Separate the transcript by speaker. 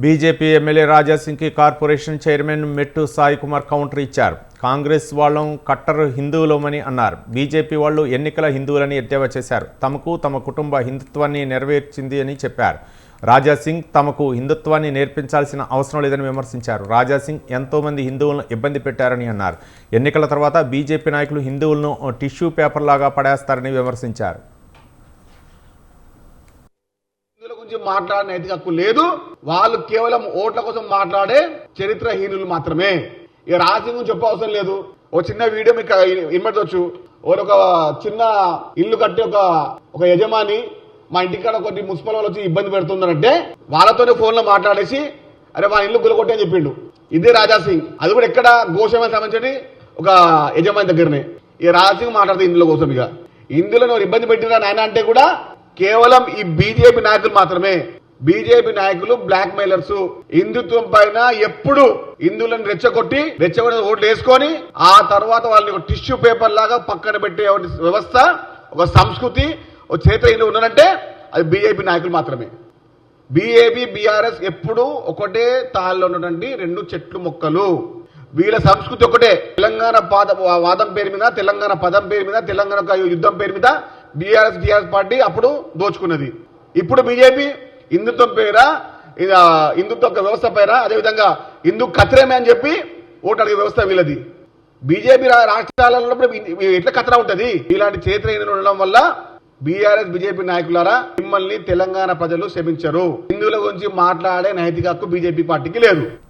Speaker 1: BJP MLA రాజాసింగ్కి corporation chairman మెట్టు Sai Kumar counter ఇచ్చారు. కాంగ్రెస్ వాళ్ళం కట్టర్ హిందువులమని అన్నారు. బీజేపీ వాళ్ళు ఎన్నికల హిందువులని ఎద్దేవా చేశారు. తమకు తమ కుటుంబ హిందుత్వాన్ని నెరవేర్చింది అని చెప్పారు. రాజాసింగ్ తమకు హిందుత్వాన్ని నేర్పించాల్సిన అవసరం లేదని విమర్శించారు. రాజాసింగ్ ఎంతోమంది హిందువులను ఇబ్బంది పెట్టారని అన్నారు. ఎన్నికల తర్వాత బీజేపీ నాయకులు హిందువులను టిష్యూ పేపర్ లాగా పడేస్తారని విమర్శించారు.
Speaker 2: మాట్లాడే నైతిక హక్కు లేదు. వాళ్ళు కేవలం ఓట్ల కోసం మాట్లాడే చరిత్రహీనులు మాత్రమే. ఇక రాజసింగ్ చెప్పవసరం లేదు. ఒక చిన్న వీడియో మీకు ఇమ్మడవచ్చు. ఒక చిన్న ఇల్లు కట్టి ఒక యజమాని మా ఇంటికాడ ఒకటి మున్సిపల్ వాళ్ళు వచ్చి ఇబ్బంది పెడుతుందంటే వాళ్ళతోనే ఫోన్ లో మాట్లాడేసి అరే మా ఇల్లు గులకొట్టి అని చెప్పిండు. ఇదే రాజాసింగ్. అది కూడా ఎక్కడ గోషామని సంబంధించి ఒక యజమాని దగ్గరనే. ఈ రాజాసింగ్ మాట్లాడితే ఇందులో కోసం ఇక ఇందులో నువ్వు ఇబ్బంది పెట్టినా నాయన అంటే కూడా కేవలం ఈ బీజేపీ నాయకులు మాత్రమే. బీజేపీ నాయకులు బ్లాక్ మెయిలర్స్. హిందుత్వం పైన ఎప్పుడు హిందువులను రెచ్చగొట్టి ఓట్లు వేసుకొని ఆ తర్వాత వాళ్ళని టిష్యూ పేపర్ లాగా పక్కన పెట్టే వ్యవస్థ, ఒక సంస్కృతి, ఒక చరిత్ర ఉన్నారంటే అది బీజేపీ నాయకులు మాత్రమే. బీఏపీ బీఆర్ఎస్ ఎప్పుడు ఒకటే తాళ్ళలో ఉన్నటువంటి రెండు చెట్లు మొక్కలు. వీళ్ళ సంస్కృతి ఒకటే. తెలంగాణ వాదం పేరు మీద, తెలంగాణ పదం పేరు మీద, తెలంగాణ యుద్ధం పేరు మీద టీఆర్ఎస్ పార్టీ అప్పుడు దోచుకున్నది. ఇప్పుడు బీజేపీ హిందుత్వం పేరా, హిందుత్వ వ్యవస్థ పేరా, అదేవిధంగా హిందూ కత్రేమే అని చెప్పి ఓటు అడిగే వ్యవస్థ వీళ్ళది. బీజేపీ రాష్ట్రాలలో ఉన్నప్పుడు ఎట్లా కత్రా ఉంటది? ఇలాంటి చరిత్ర ఉండడం వల్ల బీఆర్ఎస్ బీజేపీ నాయకులారా మిమ్మల్ని తెలంగాణ ప్రజలు క్షమించరు. హిందువుల గురించి మాట్లాడే నైతిక హక్కు బీజేపీ పార్టీకి లేదు.